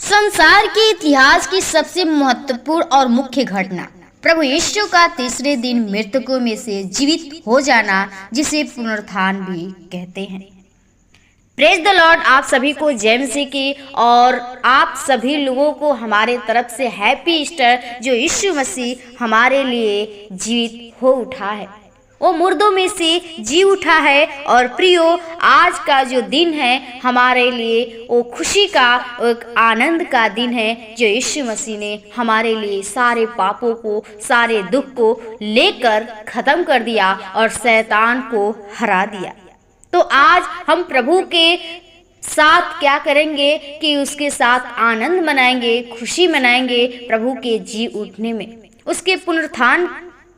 संसार के इतिहास की सबसे महत्वपूर्ण और मुख्य घटना प्रभु यीशु का तीसरे दिन मृतकों में से जीवित हो जाना, जिसे पुनरुत्थान भी कहते हैं। Praise the Lord. आप सभी को जय मसीह की और आप सभी लोगों को हमारे तरफ से हैप्पी ईस्टर। जो यीशु मसीह हमारे लिए जीवित हो उठा है, वो मुर्दों में से जी उठा है। और प्रियो, आज का जो दिन है हमारे लिए वो खुशी का, एक आनंद का दिन है, जो यीशु मसीह ने हमारे लिए सारे पापों को, सारे दुख को लेकर खत्म कर दिया और शैतान को हरा दिया। तो आज हम प्रभु के साथ क्या करेंगे कि उसके साथ आनंद मनाएंगे, खुशी मनाएंगे प्रभु के जी उठने में। उसके पुनरुत्थान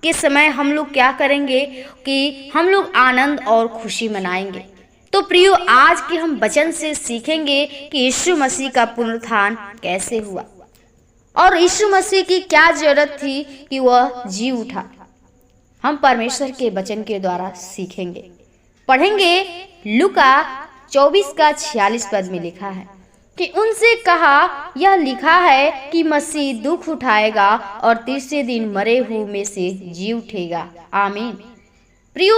के समय हम लोग क्या करेंगे कि हम लोग आनंद और खुशी मनाएंगे। तो प्रियो, आज के हम वचन से सीखेंगे कि यीशु मसीह का पुनरुत्थान कैसे हुआ और यीशु मसीह की क्या जरूरत थी कि वह जी उठा। हम परमेश्वर के वचन के द्वारा सीखेंगे। पढ़ेंगे लूका 24 का 46 पद में लिखा है कि उनसे कहा, यह लिखा है कि मसीह दुख उठाएगा और तीसरे दिन मरे हुए में से जी उठेगा। आमीन। प्रियो,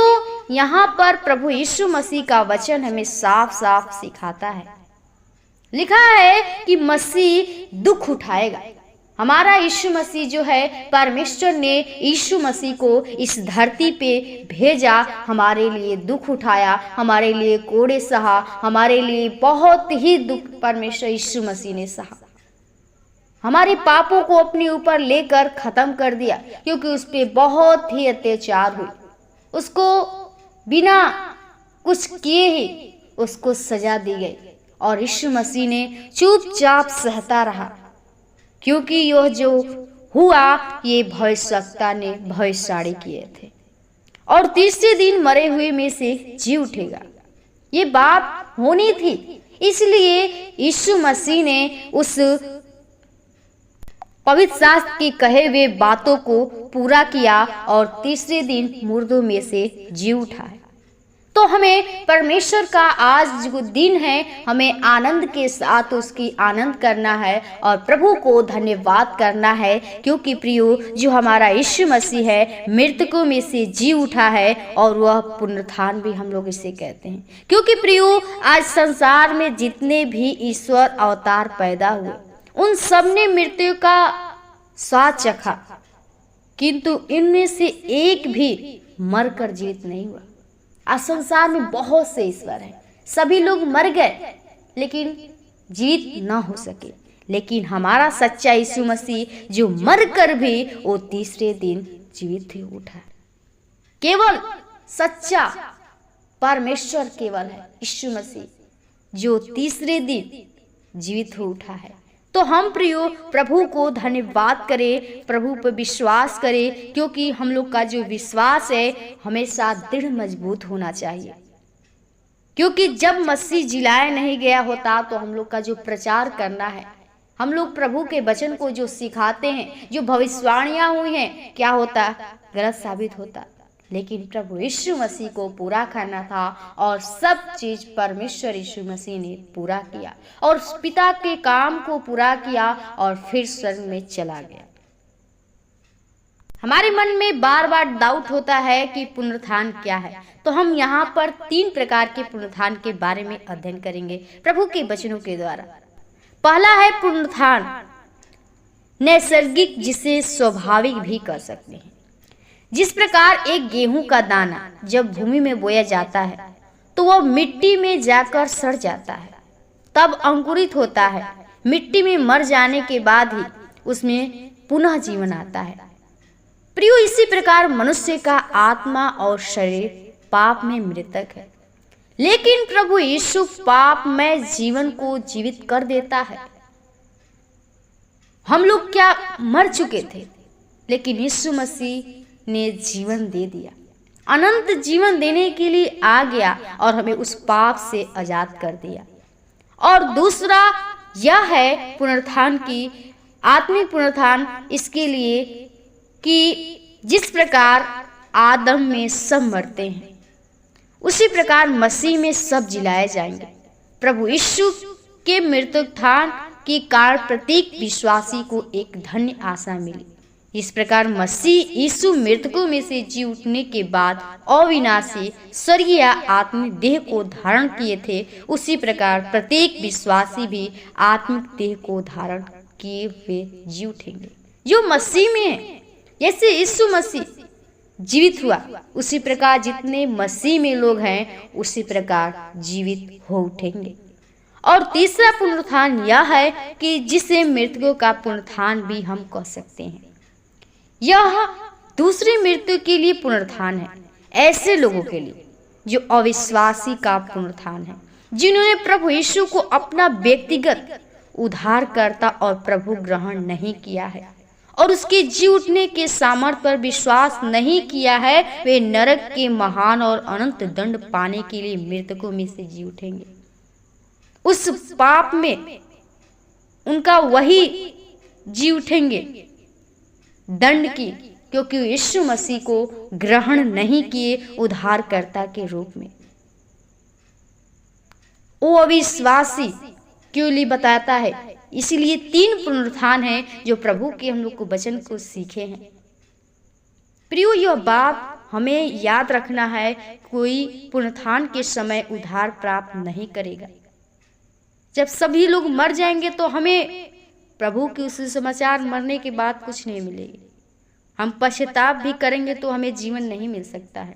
यहाँ पर प्रभु यीशु मसीह का वचन हमें साफ साफ सिखाता है। लिखा है कि मसीह दुख उठाएगा। हमारा यीशु मसीह जो है, परमेश्वर ने यीशु मसीह को इस धरती पे भेजा, हमारे लिए दुख उठाया, हमारे लिए कोड़े सहा, हमारे लिए बहुत ही दुख परमेश्वर यीशु मसीह ने सहा। हमारे पापों को अपने ऊपर लेकर खत्म कर दिया, क्योंकि उस पे बहुत ही अत्याचार हुई। उसको बिना कुछ किए ही उसको सजा दी गई और यीशु मसीह ने चुपचाप सहता रहा, क्योंकि यह जो हुआ ये भविष्यवक्ता ने भविष्यवाणी किए थे। और तीसरे दिन मरे हुए में से जी उठेगा, ये बात होनी थी। इसलिए यीशु मसीह ने उस पवित्र शास्त्र की कहे हुए बातों को पूरा किया और तीसरे दिन मुर्दों में से जी उठा है। तो हमें परमेश्वर का आज जो दिन है, हमें आनंद के साथ उसकी आनंद करना है और प्रभु को धन्यवाद करना है, क्योंकि प्रियो, जो हमारा यीशु मसीह है मृतकों में से जी उठा है और वह पुनरुत्थान भी हम लोग इसे कहते हैं। क्योंकि प्रियो, आज संसार में जितने भी ईश्वर अवतार पैदा हुए, उन सब ने मृत्यु का स्वाद चखा, किंतु इनमें से एक भी मरकर जीवित नहीं हुआ। आज संसार में बहुत से ईश्वर हैं, सभी लोग मर गए लेकिन जीवित ना हो सके। लेकिन हमारा सच्चा यीशु मसीह जो मर कर भी वो तीसरे दिन जीवित ही उठा। केवल सच्चा परमेश्वर केवल है यीशु मसीह, जो तीसरे दिन जीवित हो उठा है। तो हम प्रियो प्रभु को धन्यवाद करें, प्रभु पर विश्वास करें, क्योंकि हम लोग का जो विश्वास है हमेशा दृढ़ मजबूत होना चाहिए। क्योंकि जब मसीह जिलाया नहीं गया होता तो हम लोग का जो प्रचार करना है, हम लोग प्रभु के वचन को जो सिखाते हैं, जो भविष्यवाणियां हुई हैं, क्या होता? गलत साबित होता। लेकिन प्रभु यीशु मसीह को पूरा करना था और सब चीज परमेश्वर यीशु मसीह ने पूरा किया और पिता के काम को पूरा किया और फिर स्वर्ग में चला गया। हमारे मन में बार बार डाउट होता है कि पुनरुत्थान क्या है। तो हम यहाँ पर 3 प्रकार के पुनरुत्थान के बारे में अध्ययन करेंगे प्रभु के वचनों के द्वारा। पहला है पुनरुत्थान नैसर्गिक, जिसे स्वाभाविक भी कर सकते हैं। जिस प्रकार एक गेहूं का दाना जब भूमि में बोया जाता है तो वह मिट्टी में जाकर सड़ जाता है, तब अंकुरित होता है। मिट्टी में मर जाने के बाद ही उसमें पुनः जीवन आता है। प्रियो, इसी प्रकार मनुष्य का आत्मा और शरीर पाप में मृतक है, लेकिन प्रभु यीशु पाप में जीवन को जीवित कर देता है। हम लोग क्या मर चुके थे, लेकिन यीशु मसीह ने जीवन दे दिया, अनंत जीवन देने के लिए आ गया और हमें उस पाप से आजाद कर दिया। और दूसरा यह है पुनरुत्थान की आत्मिक पुनरुत्थान, इसके लिए कि जिस प्रकार आदम में सब मरते हैं, उसी प्रकार मसीह में सब जिलाए जाएंगे। प्रभु यीशु के मृत्युत्थान के कारण प्रत्येक विश्वासी को एक धन्य आशा मिली। इस प्रकार मसीह यीशु मृतकों में से जी उठने के बाद अविनाशी स्वर्गीय आत्मिक देह को धारण किए थे, उसी प्रकार प्रत्येक विश्वासी भी आत्मिक देह को धारण किए हुए जी उठेंगे। जो मसीह में है, जैसे यीशु मसीह जीवित हुआ, उसी प्रकार जितने मसीह में लोग हैं उसी प्रकार जीवित हो उठेंगे। और तीसरा पुनरुत्थान यह है कि जिसे मृतकों का पुनरुत्थान भी हम कह सकते हैं। यह दूसरी मृत्यु के लिए पुनरुत्थान है, ऐसे लोगों के लिए जो अविश्वासी का पुनरुत्थान है, जिन्होंने प्रभु यीशु को अपना व्यक्तिगत उद्धारकर्ता और प्रभु ग्रहण नहीं किया है और उसके जी उठने के सामर्थ्य पर विश्वास नहीं किया है। वे नरक के महान और अनंत दंड पाने के लिए मृतकों में से जी उठेंगे। उस पाप में उनका वही जी उठेंगे दंड की, क्योंकि यीशु मसीह को ग्रहण नहीं किए उद्धारकर्ता के रूप में। वो अविश्वासी क्यों लिए बताता है, इसीलिए 3 पुनरुत्थान है जो प्रभु के हम लोग को वचन को सीखे हैं। प्रियो, यह बात हमें याद रखना है, कोई पुनरुत्थान के समय उद्धार प्राप्त नहीं करेगा। जब सभी लोग मर जाएंगे तो हमें प्रभु के उस समाचार मरने के बाद कुछ नहीं मिलेगी। हम पश्चाताप भी करेंगे तो हमें जीवन नहीं मिल सकता है,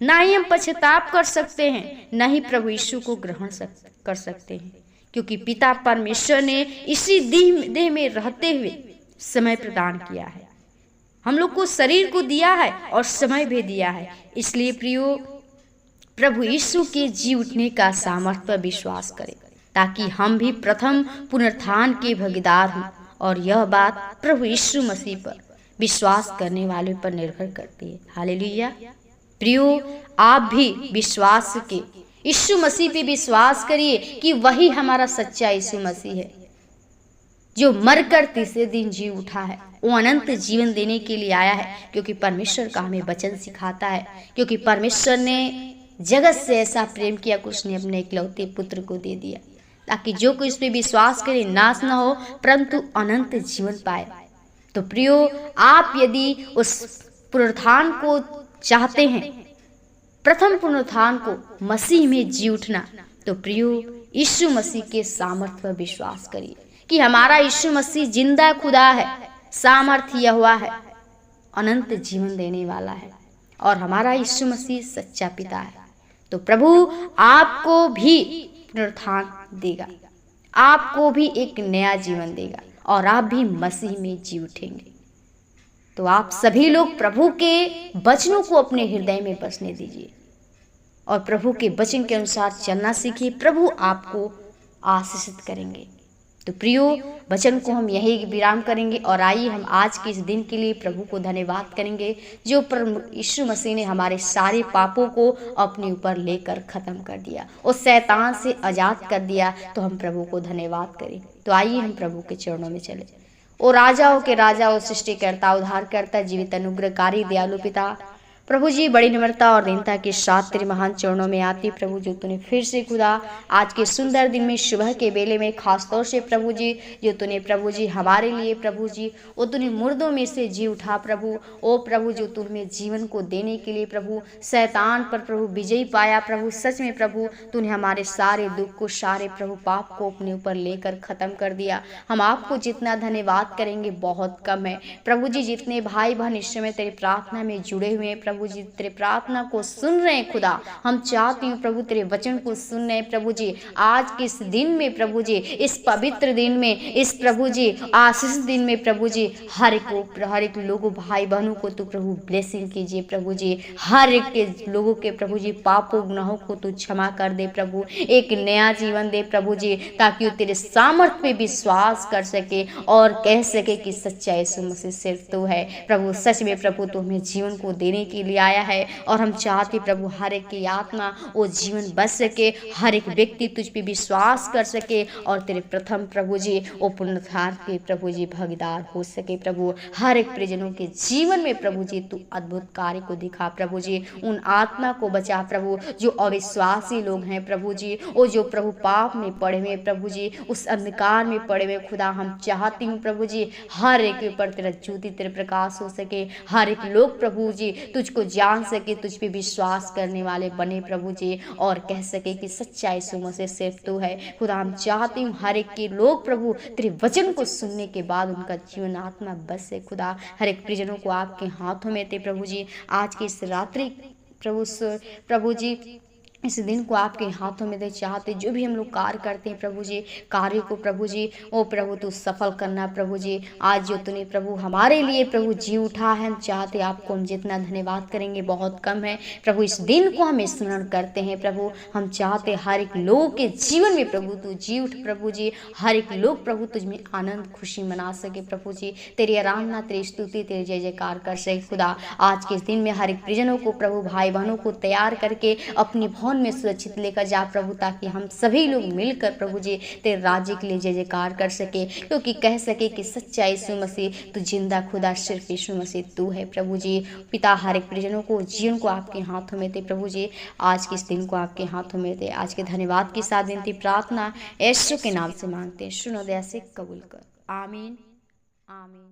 ना ही हम पश्चाताप कर सकते हैं, ना ही प्रभु यीशु को ग्रहण कर सकते हैं, क्योंकि पिता परमेश्वर ने इसी देह में रहते हुए समय प्रदान किया है। हम लोग को शरीर को दिया है और समय भी दिया है। इसलिए प्रियो, प्रभु यीशु के जी उठने का सामर्थ्य पर विश्वास करें, ताकि हम भी प्रथम पुनरुत्थान के भागीदार हों। और यह बात प्रभु यीशु मसीह पर विश्वास करने वालों पर निर्भर करती है। हालेलुया। प्रियो, आप भी विश्वास के यीशु मसीह पे विश्वास करिए कि वही हमारा सच्चा यीशु मसीह है, जो मरकर तीसरे दिन जी उठा है। वो अनंत जीवन देने के लिए आया है, क्योंकि परमेश्वर का हमें वचन सिखाता है, क्योंकि परमेश्वर ने जगत से ऐसा प्रेम किया कि उसने अपने इकलौते पुत्र को दे दिया, ताकि जो कोई इस पे विश्वास करे नाश न हो परंतु अनंत जीवन पाए। तो प्रियो, आप यदि उस पुनरुत्थान को चाहते हैं, प्रथम पुनरुत्थान को, मसीह में जी उठना, तो प्रियो यीशु मसीह के सामर्थ्य पर विश्वास करिए कि हमारा यीशु मसीह जिंदा खुदा है, सामर्थ्य यहोवा है, अनंत जीवन देने वाला है, और हमारा यीशु मसीह सच्चा पिता है। तो प्रभु आपको भी पुनरुत्थान देगा, आपको भी एक नया जीवन देगा, और आप भी मसीह में जी उठेंगे। तो आप सभी लोग प्रभु के वचनों को अपने हृदय में बसने दीजिए और प्रभु के वचन के अनुसार चलना सीखिए। प्रभु आपको आशीषित करेंगे। तो प्रियो, वचन को हम यही विराम करेंगे और आइए हम आज के इस दिन के लिए प्रभु को धन्यवाद करेंगे, जो यीशु मसीह ने हमारे सारे पापों को अपने ऊपर लेकर खत्म कर दिया, उस शैतान से आजाद कर दिया। तो हम प्रभु को धन्यवाद करें। तो आइए हम प्रभु के चरणों में चले। ओ राजाओं के राजा, ओ सृष्टिकर्ता, उद्धारकर्ता, जीवित अनुग्रहकारी दयालु पिता, प्रभु जी बड़ी निम्रता और दीनता के साथ तेरे महान चरणों में आती प्रभु, जो तूने फिर से खुदा आज के सुंदर दिन में सुबह के बेले में खास तौर से प्रभु जी, जो तूने प्रभु जी हमारे लिए प्रभु जी वो तूने मुर्दों में से जी उठा प्रभु, ओ प्रभु जो तूने जीवन को देने के लिए प्रभु शैतान पर प्रभु विजयी पाया प्रभु। सच में प्रभु तूने हमारे सारे दुख को, सारे प्रभु पाप को अपने ऊपर लेकर खत्म कर दिया। हम आपको जितना धन्यवाद करेंगे बहुत कम है प्रभु जी। जितने भाई बहन इस समय तेरी प्रार्थना में जुड़े हुए हैं प्रभु जी, तेरे प्रार्थना को सुन रहे हैं खुदा, हम चाहते हैं प्रभु तेरे वचन को सुन रहे हैं प्रभु जी। आज के इस दिन में प्रभु जी, इस पवित्र दिन में, इस प्रभु जी आशीष दिन में प्रभु जी, हर एक लोगों भाई बहनों को तू प्रभु ब्लेसिंग कीजिए प्रभु जी। हर एक के लोगों के प्रभु जी पापों गुनाहों को तू क्षमा कर दे प्रभु, एक नया जीवन दे प्रभु जी, ताकि वो तेरे सामर्थ्य पे विश्वास कर सके और कह सके कि सच्चा यीशु मसीह सिर्फ तू है प्रभु। सच में प्रभु तू हमें जीवन को देने के लिए आया है। और हम चाहते प्रभु हर एक की आत्मा वो जीवन बच सके, हर एक व्यक्ति तुझ पे विश्वास कर सके और तेरे प्रथम प्रभु जी वो पुनरुत्थान के प्रभु जी भागीदार हो सके। प्रभु हर एक परिजनों के जीवन में प्रभु जी तू अद्भुत कार्य को दिखा प्रभु जी, उन आत्मा को बचा प्रभु जो अविश्वासी लोग हैं प्रभु जी, वो जो प्रभु पाप में पड़े हुए प्रभु जी, उस अंधकार में पड़े हुए खुदा हम चाहती हूँ प्रभु जी हर एक के ऊपर तेरा ज्योति तेरे प्रकाश हो सके, हर एक लोग प्रभु जी तुझको जान सके, तुझ पे विश्वास करने वाले बने प्रभु जी और कह सके कि सच्चा यीशु मसीह सिर्फ तू है। खुदा हम चाहती हूँ हर एक के लोग प्रभु तेरे वचन को सुनने के बाद उनका जीवन आत्मा बस से खुदा हर एक परिजनों को आपके हाथों में थे प्रभु जी। आज की इस रात्रि प्रभु जी इस दिन को आपके हाथों में दे चाहते जो भी हम लोग कार्य करते हैं प्रभु जी, कार्य को प्रभु जी ओ प्रभु तू सफल करना प्रभु जी। आज जो तूने प्रभु हमारे लिए प्रभु जी उठा है, हम चाहते आपको हम जितना धन्यवाद करेंगे बहुत कम है प्रभु। इस दिन को हम स्मरण करते हैं प्रभु, हम चाहते हर एक लोग के जीवन में प्रभु तू जी उठ प्रभु जी, हर एक लोग प्रभु तुझ में आनंद खुशी मना सके प्रभु जी, तेरी आराधना तेरी स्तुति तेरी जय जयकार कर सके खुदा। आज के इस दिन में हर एक परिजनों को प्रभु भाई बहनों को तैयार करके अपने भवन में सुरक्षित लेकर जा प्रभु, ताकि हम सभी लोग मिलकर प्रभु जी तेरे राज्य के लिए जय जयकार कर सके, क्योंकि कह सके कि सच्चा यीशु मसीह तू जिंदा खुदा सिर्फ यीशु मसीह तू है प्रभु जी। पिता हर एक परिजनों को जीवन को आपके हाथों में थे प्रभु जी, आज के इस दिन को आपके हाथों में थे। आज के धन्यवाद के साथ विनती प्रार्थना यीशु के नाम से मांगते हैं, सुनो दया से कबूल कर, आमीन आमीन।